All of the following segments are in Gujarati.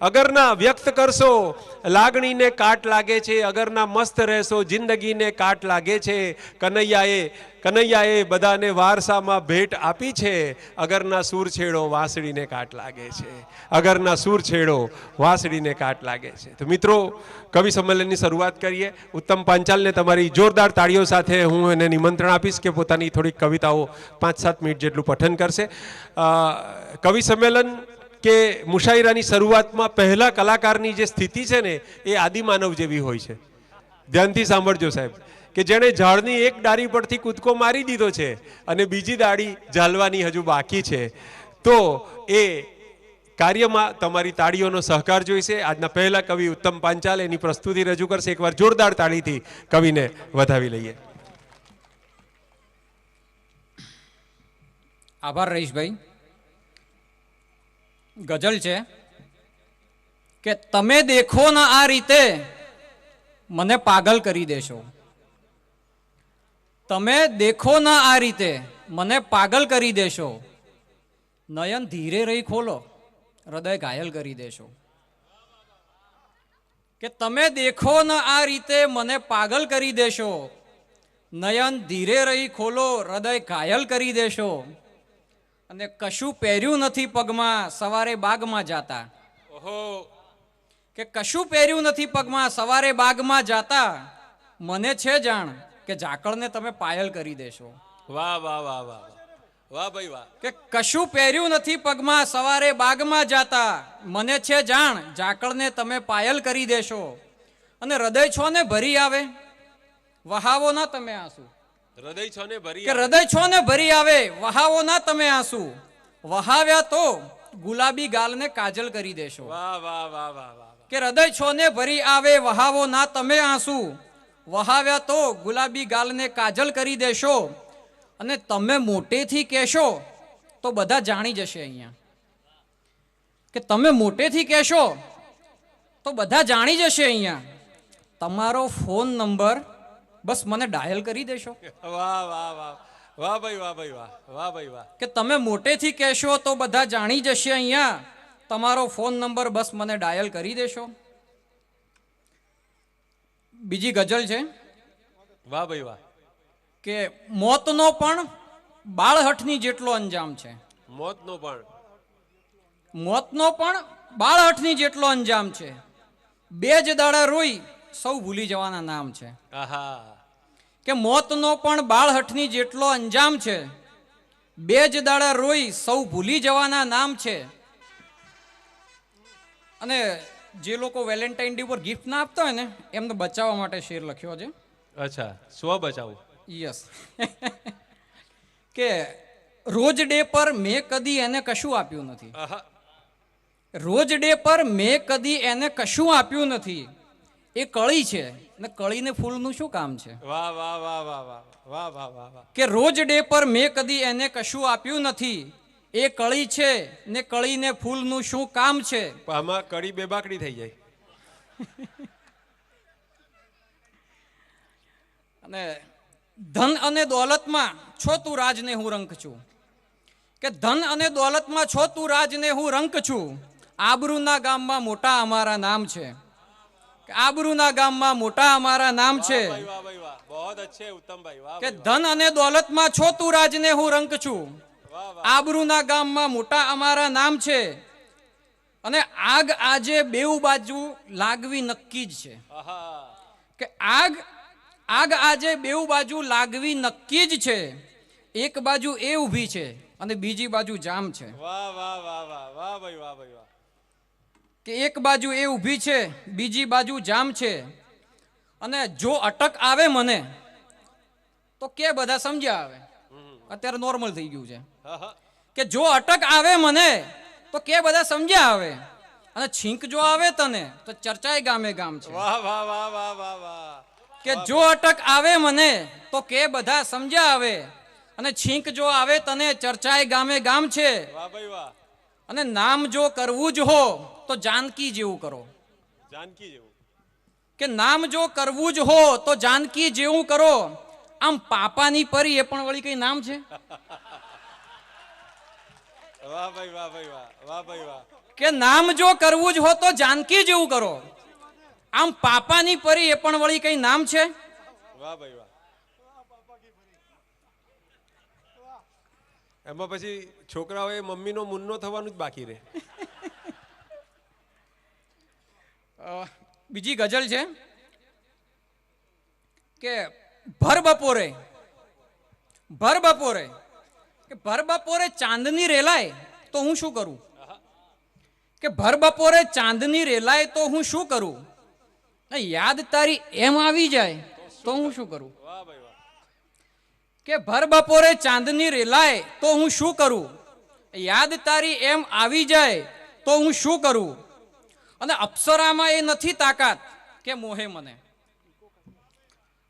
અગરના વ્યક્ત કરશો લાગણીને કાટ લાગે છે, અગરના મસ્ત રહેશો જિંદગીને કાટ લાગે છે। કનૈયાએ બધાને વારસામાં ભેટ આપી છે, અગરના સૂર છેડો વાંસળીને કાટ લાગે છે, અગરના સૂર છેડો વાંસળીને કાટ લાગે છે। તો મિત્રો, કવિ સંમેલનની શરૂઆત કરીએ। ઉત્તમ પાંચાલને તમારી જોરદાર તાળીઓ સાથે હું એને નિમંત્રણ આપીશ કે પોતાની થોડીક કવિતાઓ 5-7 મિનિટ જેટલું પઠન કરશે। કવિ સંમેલન કે મુશાયરાની શરૂઆતમાં પહેલા કલાકારની જે સ્થિતિ છે ને એ આદિમાનવ જેવી હોય છે। ધ્યાનથી સાંભળજો સાહેબ, કે જેણે ઝાડની એક ડાળી પરથી કૂદકો મારી દીધો છે અને બીજી ડાળી ઝાલવાની હજુ બાકી છે, તો એ કાર્યમાં તમારી તાળીઓનો સહકાર જોઈશે। આજના પહેલા કવિ ઉત્તમ પાંચાલ એની પ્રસ્તુતિ રજૂ કરશે। એકવાર જોરદાર તાળીથી કવિને વધાવી લઈએ। આભાર રહીશભાઈ। ગઝલ છે કે તમે દેખો ના આ રીતે મને પાગલ કરી દેશો, તમે દેખો ના આ રીતે મને પાગલ કરી દેશો, નયન ધીરે રહી ખોલો હૃદય ઘાયલ કરી દેશો। કે તમે દેખો ના આ રીતે મને પાગલ કરી દેશો, નયન ધીરે રહી ખોલો હૃદય ઘાયલ કરી દેશો, અને કશું પહેર્યું નથી પગમાં સવારે બાગમાં જાતા। ઓહો, કે કશું પહેર્યું નથી પગમાં સવારે બાગમાં જાતા, મને છે જાણ કે ઝાકળને તમે પાયલ કરી દેશો। વાહ વાહ વાહ વાહ વાહ ભાઈ વાહ। કે કશું પહેર્યું નથી પગમાં સવારે બાગમાં જાતા, મને છે જાણ ઝાકળને તમે પાયલ કરી દેશો, અને હૃદય છો ને ભરી આવે વહાવો ના તમે આંસુ। હૃદય છો ને ભરી કે હૃદય છો ને ભરી આવે વહાવો ના તમે આંસુ, વહાવ્યા તો ગુલાબી ગાલને કાજલ કરી દેશો। વાહ વાહ વાહ વાહ વાહ। કે હૃદય છો ને ભરી આવે વહાવો ના તમે આંસુ, વહાવ્યા તો ગુલાબી ગાલને કાજલ કરી દેશો, અને તમે મોટેથી કહેશો તો બધા જાણી જશે અહીંયા। કે તમે મોટેથી કહેશો તો બધા જાણી જશે અહીંયા, તમારો ફોન નંબર બસ મને ડાયલ કરી દેશો। વાહ વાહ વાહ વાહ ભાઈ વાહ ભાઈ વાહ વાહ ભાઈ વાહ। કે તમે મોટેથી કહેશો તો બધા જાણી જશે અહીંયા, તમારો ફોન નંબર બસ મને ડાયલ કરી દેશો। બીજી ગઝલ છે, વાહ ભાઈ વાહ। કે મોતનો પણ બાળહઠની જેટલો અંજામ છે, મોતનો પણ બાળહઠની જેટલો અંજામ છે, બે જ દાડા રોઈ સૌ ભૂલી જવાના નામ છે। આહા। કે મોતનો પણ બાળહઠની જેટલો અંજામ છે, બે જ દાડા રોઈ સૌ ભૂલી જવાના નામ છે। અને જે લોકો વેલેન્ટાઇન ડે પર ગિફ્ટ ના આપતા હોય ને એમને બચાવવા માટે શેર લખ્યો છે। અચ્છા, સ્વ બચાવ। યસ। કે રોજ ડે પર મેં કદી એને કશું આપ્યું નથી, રોજ ડે પર મેં કદી એને કશું આપ્યું નથી, એ કળી છે ને કળીને ફૂલનું શું કામ છે। વાહ વાહ વાહ વાહ વાહ વાહ વાહ વાહ વાહ। કે રોજ ડે પર મેં કદી એને કશું આપ્યું નથી, એ કળી છે ને કળીને ફૂલનું શું કામ છે। આમાં કળી બેબાકડી થઈ જાય। અને ધન અને દોલતમાં છો તું રાજને હું રંક છું, કે ધન અને દોલતમાં છો તું રાજને હું રંક છું, આબરૂના ગામમાં મોટા અમારા નામ છે, આબરૂના ગામમાં મોટા અમારા નામ છે। કે ધન અને દોલતમાં છો તું રાજને હું રંક છું, આબરૂના ગામમાં મોટા અમારા નામ છે, અને આગ આજે બેઉ બાજુ લાગવી નક્કી જ છે। કે આગ આજે બેઉ બાજુ લાગવી નક્કી જ છે, એક બાજુ એ ઊભી છે અને બીજી બાજુ જામ છે। વાહ વાહ વાહ વાહ વાહ ભાઈ વાહ ભાઈ વાહ। કે એક બાજુ એ ઊભી છે બીજી બાજુ જામ છે, અને જો અટક આવે મને તો કે બધા સમજ્યા આવે। અત્યારે નોર્મલ થઈ ગયું છે કે જો અટક આવે મને તો કે બધા સમજ્યા આવે, અને છીંક જો આવે તને તો ચર્ચાએ ગામે ગામ છે। વાહ વાહ વાહ વાહ વાહ વાહ। કે જો અટક આવે મને તો કે બધા સમજ્યા આવે, અને છીંક જો આવે તને ચર્ચાએ ગામે ગામ છે। વાહ ભાઈ વાહ। અને નામ જો કરવું જ હો તો જાનકી જેવું કરો, જાનકી જેવું। કે નામ જો કરવું જ હો તો જાનકી જેવું કરો, આમ પાપાની પરી એ પણ વળી કઈ નામ છે। વાહ ભાઈ વાહ ભાઈ વાહ વાહ ભાઈ વાહ। કે નામ જો કરવું જ હો તો જાનકી જેવું કરો. આમ પાપાની પરી એ પણ વળી કઈ નામ છે? વાહ ભાઈ વાહ. એમાં પછી છોકરાઓએ મમ્મીનો મુન્નો થવાનું જ બાકી રહે. બીજી ગઝલ છે કે ભર બપોરે કે ભર બપોરે ચાંદની રેલાય તો હું શું કરું? કે ભર બપોરે ચાંદની રેલાય તો હું શું કરું? યાદ તારી એમ આવી જાય તો હું શું કરું? કે ભર બપોરે ચાંદની રેલાય તો હું શું કરું? યાદ તારી એમ આવી જાય તો હું શું કરું? અને અપ્સરામાં એ નથી તાકાત કે મોહે મને.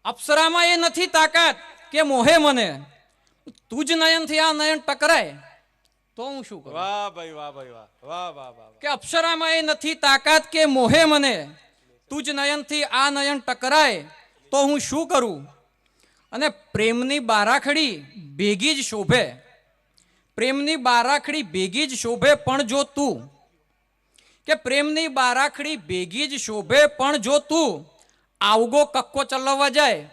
અપ્સરામાં એ નથી તાકાત કે મોહે મને. તું જ નયનથી આ નયન ટકરાય તો હું શું કરું? વાહ ભાઈ વાહ ભાઈ વાહ વાહ વાહ વાહ. કે અપ્સરામાં એ નથી તાકાત કે મોહે મને. તું જ નયનથી આ નયન ટકરાય તો હું શું કરું? અને પ્રેમની બારાખડી ભેગી જ શોભે. પ્રેમની બારાખડી ભેગી જ શોભે પણ જો તું. કે પ્રેમની બારાખડી ભેગી જ શોભે પણ જો તું આવગો કક્કો ચલાવવા જાય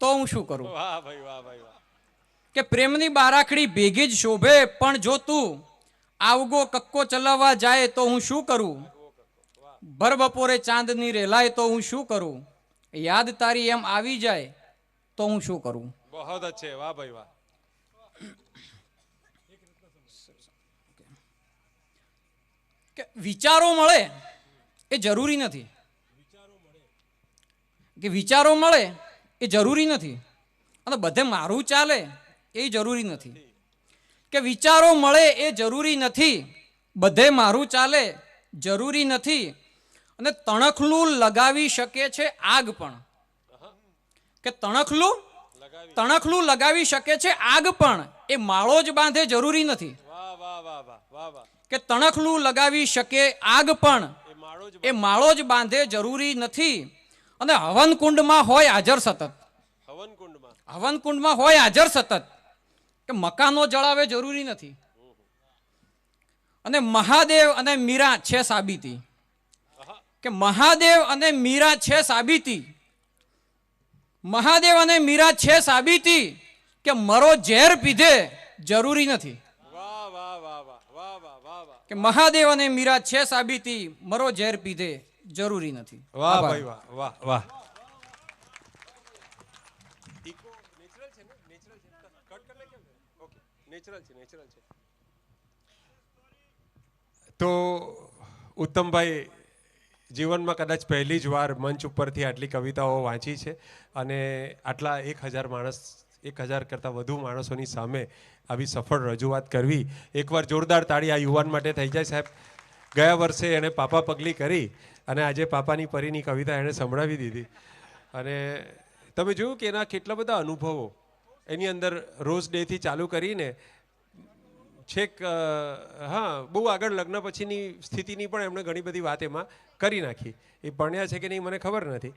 તો હું શું કરું? વાહ ભાઈ વાહ ભાઈ વાહ. કે પ્રેમની બારાખડી ભેગી જ શોભે પણ જો તું આવગો કક્કો ચલાવવા જાય તો હું શું કરું? ભર બપોરે ચાંદની રેલાય તો હું શું કરું? યાદ તારી એમ આવી જાય તો હું શું કરું? બહોત અચ્છે. વાહ ભાઈ વાહ. કે વિચારો મળે એ જરૂરી નથી. કે વિચારો મળે એ જરૂરી નથી અને બધે મારું ચાલે એ જરૂરી નથી. કે વિચારો મળે એ જરૂરી નથી, બધે મારું ચાલે જરૂરી નથી. અને તણખલું લગાવી શકે છે આગ પણ. કે તણખલું લગાવી શકે છે આગ પણ એ માળો જ બાંધે જરૂરી નથી. વાહ વાહ વાહ વાહ વાહ વાહ. કે તણખલું લગાવી શકે આગ પણ એ માળો જ બાંધે જરૂરી નથી. અને હવનકુંડમાં હોય હાજર સતત. હવનકુંડમાં હોય હાજર સતત. કે મકાનો જળાવે જરૂરી નથી. અને મહાદેવ અને મીરા છે સાબિતી. કે મહાદેવ અને મીરા છે સાબિતી. મહાદેવ અને મીરા છે સાબિતી કે મરો ઝેર પીધે જરૂરી નથી. વાહ વાહ વાહ વાહ વાહ વાહ વાહ વાહ. કે મહાદેવ અને મીરા છે સાબિતી મરો ઝેર પીધે જરૂરી નથી. વાહ ભાઈ વાહ વાહ વાહ. તો ઉત્તમભાઈ જીવનમાં કદાચ પહેલી જ વાર મંચ ઉપરથી આટલી કવિતાઓ વાંચી છે અને આટલા 1000 માણસ 1000 કરતાં વધુ માણસોની સામે આવી સફળ રજૂઆત કરવી. એકવાર જોરદાર તાળી આ યુવાન માટે થઈ જાય સાહેબ. ગયા વર્ષે એણે પાપા પગલી કરી અને આજે પાપાની પરીની કવિતા એણે સંભળાવી દીધી. અને તમે જોયું કે એના કેટલા બધા અનુભવો એની અંદર રોઝ ડેથી ચાલુ કરીને છેક હા બહુ આગળ લગ્ન પછીની સ્થિતિની પણ એમણે ઘણી બધી વાત એમાં કરી નાખી. એ ભણ્યા છે કે નહીં મને ખબર નથી.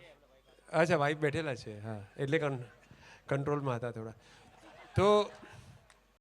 અચ્છા વાઈફ બેઠેલા છે હા એટલે કંટ્રોલમાં હતા થોડા. તો